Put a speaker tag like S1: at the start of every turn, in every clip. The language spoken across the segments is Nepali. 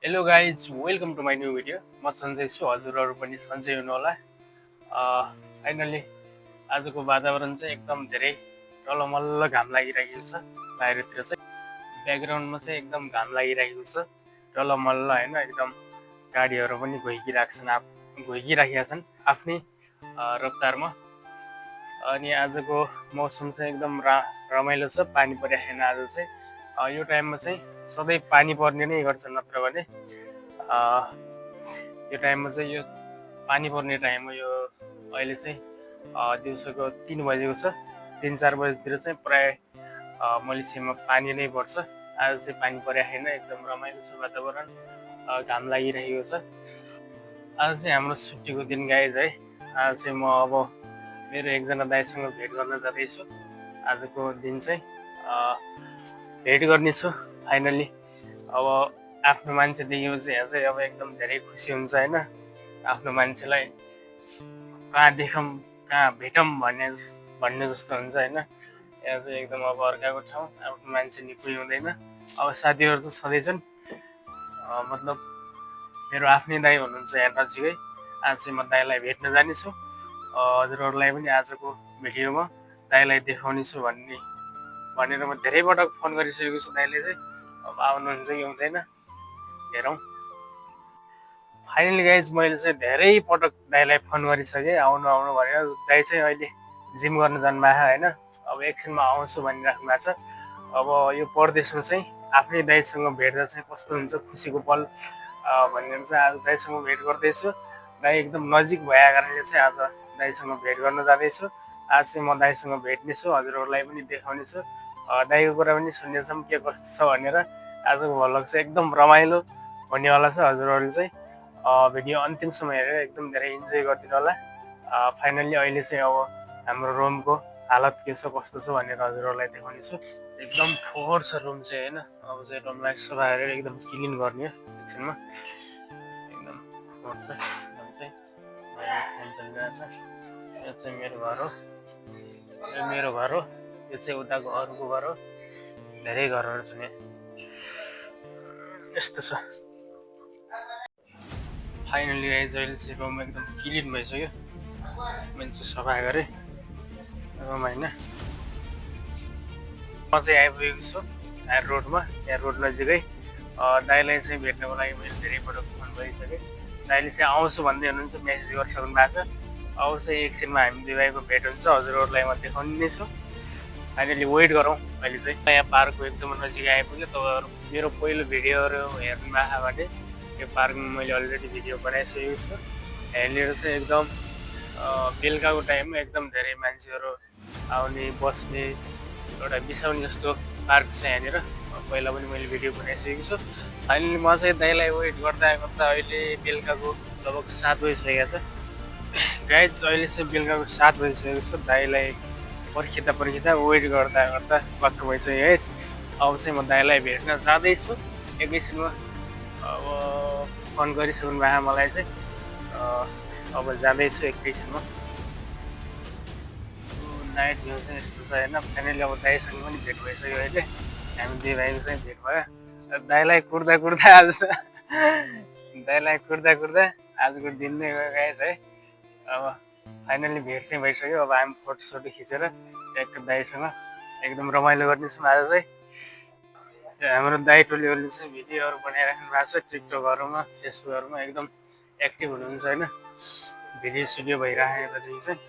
S1: Hello guys, welcome to my new video. म सन्जय छु, हजुरहरू पनि सन्चै हुनुहोला। फाइनली आजको वातावरण चाहिँ एकदम धेरै टलमल्ल घाम लागिरहेको छ। बाहिरतिर चाहिँ ब्याकग्राउन्डमा चाहिँ एकदम घाम लागिरहेको छ टलमल्ल होइन। एकदम गाडीहरू पनि घुइकिराखेका छन् आफ्नै रफ्तारमा। अनि आजको मौसम चाहिँ एकदम रमाइलो छ। पानी परिरहेको छैन आज चाहिँ। यो टाइममा चाहिँ सधैँ पानी पर्ने नै गर्छ, नत्र भने यो टाइममा चाहिँ यो पानी पर्ने टाइम हो। यो अहिले चाहिँ दिउँसोको 3 बजेको छ। 3-4 बजेतिर चाहिँ प्राय मलेसियामा पानी नै पर्छ। आज चाहिँ पानी परेको छैन, एकदम रमाइलो छ वातावरण, घाम लागिरहेको छ। आज चाहिँ हाम्रो छुट्टीको दिन गाइज है। आज चाहिँ म अब मेरो एकजना दाइसँग भेट गर्न जाँदैछु। आजको दिन चाहिँ भेट गर्नेछु फाइनली। अब आफ्नो मान्छे देखेपछि यहाँ चाहिँ अब एकदम धेरै खुसी हुन्छ होइन। आफ्नो मान्छेलाई कहाँ देखौँ कहाँ भेटौँ भन्ने जस्तो हुन्छ होइन। यहाँ चाहिँ एकदम अब अर्काको ठाउँ, आफ्नो मान्छे नि कोही हुँदैन। अब साथीहरू त छँदैछन्, मतलब मेरो आफ्नै दाइ हुनुहुन्छ यहाँ नजिकै। आज चाहिँ म दाइलाई भेट्न जानेछु। हजुरहरूलाई पनि आजको भिडियोमा दाइलाई देखाउने छु भनेर म धेरै पटक फोन गरिसकेको छु। दाइले चाहिँ अब आउनुहुन्छ कि हुँदैन हेरौँ। फाइनली गाइज मैले चाहिँ धेरै पटक दाइलाई फोन गरिसकेँ आउनु भनेर। दाइ चाहिँ अहिले जिम गर्न जानुभएको होइन। अब एकछिनमा आउँछु भनिराख्नु भएको छ। अब यो परदेशमा चाहिँ आफ्नै दाइसँग भेट्दा चाहिँ कस्तो हुन्छ खुसीको पल भनेर चाहिँ आज दाइसँग भेट गर्दैछु। दाइ एकदम नजिक भए कारणले चाहिँ आज दाइसँग भेट गर्न जाँदैछु। आज चाहिँ म दाइसँग भेट्नेछु, हजुरहरूलाई पनि देखाउनेछु। दाइको कुरा पनि सुन्नेछौँ के कस्तो छ भनेर। आजको भ्लग चाहिँ एकदम रमाइलो हुनेवाला छ। हजुरहरूले चाहिँ भिडियो अन्तिमसम्म हेरेर एकदम धेरै इन्जोय गरिदिनु होला। फाइनल्ली अहिले चाहिँ अब हाम्रो रुमको हालत के छ कस्तो छ भनेर हजुरहरूलाई देखाउनेछु। एकदम फोहोर छ रुम चाहिँ होइन। अब चाहिँ रुमलाई सफा गरेर एकदम क्लिन गर्ने एकछिनमा। एकदम फोहोर छ एकदम चाहिँ। फ्यान चलिरहेछ। यो चाहिँ मेरो घर हो, यो मेरो घर हो, यो चाहिँ उताको अरूको घर हो। धेरै घरहरू छन् यहाँ, यस्तो छ। फाइनली गाइज अहिले चाहिँ रुम एकदम क्लिन भइसक्यो। मैले चाहिँ सफा गरेँ रुम होइन। म चाहिँ आइपुगेको छु यहाँ रोडमा, यहाँ रोड नजिकै। दाइलाई चाहिँ भेट्नको लागि मैले धेरै पटक फोन गरिसकेँ। दाइले चाहिँ आउँछु भन्दै हुनुहुन्छ, मेसेज गरिसक्नु भएको छ। अब चाहिँ एकछिनमा हामी दुई भाइको भेट हुन्छ, हजुरहरूलाई म देखाउने नै छु। फाइनली वेट गरौँ। अहिले चाहिँ यहाँ पार्कको एकदम नजिक आइपुग्यो। तपाईँहरू मेरो पहिलो भिडियोहरू हेर्नु भएको भने यो पार्कमा मैले अलरेडी भिडियो बनाइसकेको छु। यहाँनिर चाहिँ एकदम बेलुकाको टाइममा एकदम धेरै मान्छेहरू आउने बस्ने एउटा बिसाउने जस्तो पार्क छ यहाँनिर। पहिला पनि मैले भिडियो बनाइसकेको छु। फाइनली म चाहिँ दाइलाई वेट गर्दा अहिले बेलुकाको लगभग 7 बजिसकेको छ। गाइज अहिले चाहिँ बेलुकाको 7 बजिसकेको छ। दाइलाई पर्खिँदा वेट गर्दा वाक्क भइसक्यो गाइज। अब चाहिँ म दाइलाई भेट्न जाँदैछु एकैछिनमा। अब फोन गरिसक्नु भएको मलाई चाहिँ। अब जाँदैछु एकैछिनमा। नाइट भ्यू चाहिँ यस्तो छ होइन। फाइनली अब दाइसँग पनि भेट भइसक्यो अहिले। हामी दुई भाइको चाहिँ भेट भयो। दाइलाई कुर्दा आजको दिन नै गयो गाइज है। अब फाइनली भेट चाहिँ भइसक्यो। अब हामी फोटोसोटो खिचेर एक दाइसँग एकदम रमाइलो गर्नेछौँ आज चाहिँ। हाम्रो दाइ टोलीहरूले चाहिँ भिडियोहरू बनाइराख्नु भएको छ टिकटकहरूमा, फेसबुकहरूमा एकदम एक्टिभ हुनुहुन्छ होइन। भिडियो सिडियो भइराखेको चाहिँ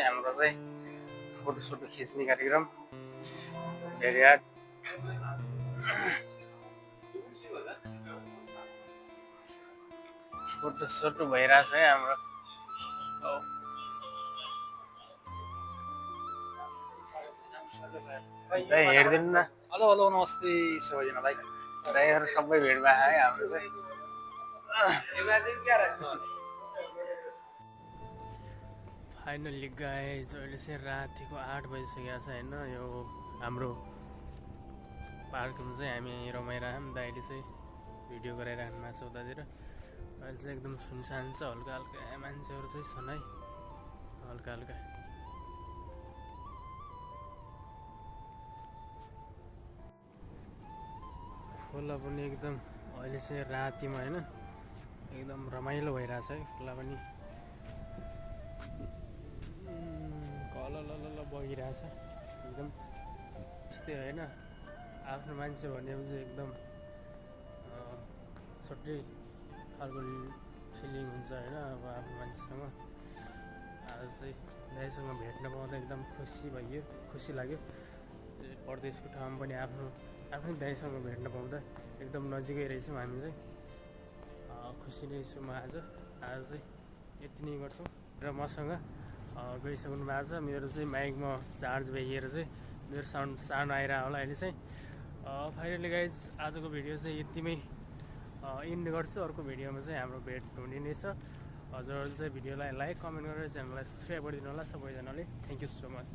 S1: हाम्रो चाहिँ फोटोसोटो खिच्ने कार्यक्रम भेरी हार्ड। फोटोसोटो भइरहेछ है हाम्रो। दाइ हेरिदिनु न
S2: हेलो हेलो नमस्ते सबैजनालाई।
S1: दाइहरू सबै भिडमा आयो हाम्रो चाहिँ फाइनल्ली गाइज अहिले चाहिँ रातिको 8 बजिसकेको छ होइन। यो हाम्रो पार्कमा चाहिँ हामी यहीँ रमाइरहौँ। दाइले चाहिँ भिडियो गराइराख्नु भएको छ उतातिर। अहिले चाहिँ एकदम सुनसान छ, हल्का हल्का मान्छेहरू चाहिँ छन् है, हल्का हल्का। खोला पनि एकदम अहिले चाहिँ रातिमा होइन एकदम रमाइलो भइरहेछ है। खोला पनि कलल बगिरहेछ एकदम। यस्तै होइन, आफ्नो मान्छे भनेपछि एकदम छुट्टै खालको फिलिङ हुन्छ होइन। अब आफ्नो मान्छेसँग आज चाहिँ दाइसँग भेट्न पाउँदा एकदम खुसी लाग्यो। परदेशको ठाउँमा पनि आफ्नै दाइसँग भेट्न पाउँदा एकदम नजिकै रहेछौँ हामी चाहिँ। खुसी नै छु म आज चाहिँ यति नै गर्छौँ। र मसँग गइसक्नु भएको छ मेरो चाहिँ माइकमा चार्ज भइएर चाहिँ मेरो साउन्ड आइरहेको होला अहिले चाहिँ। फाइनली गाइज आजको भिडियो चाहिँ यतिमै इन्ड गर्छु। अर्को भिडियोमा चाहिँ हाम्रो भेट हुने नै छ। हजुरहरूले चाहिँ भिडियोलाई लाइक कमेन्ट गरेर च्यानललाई सब्सक्राइब गरिदिनु होला सबैजनाले। Thank you so much.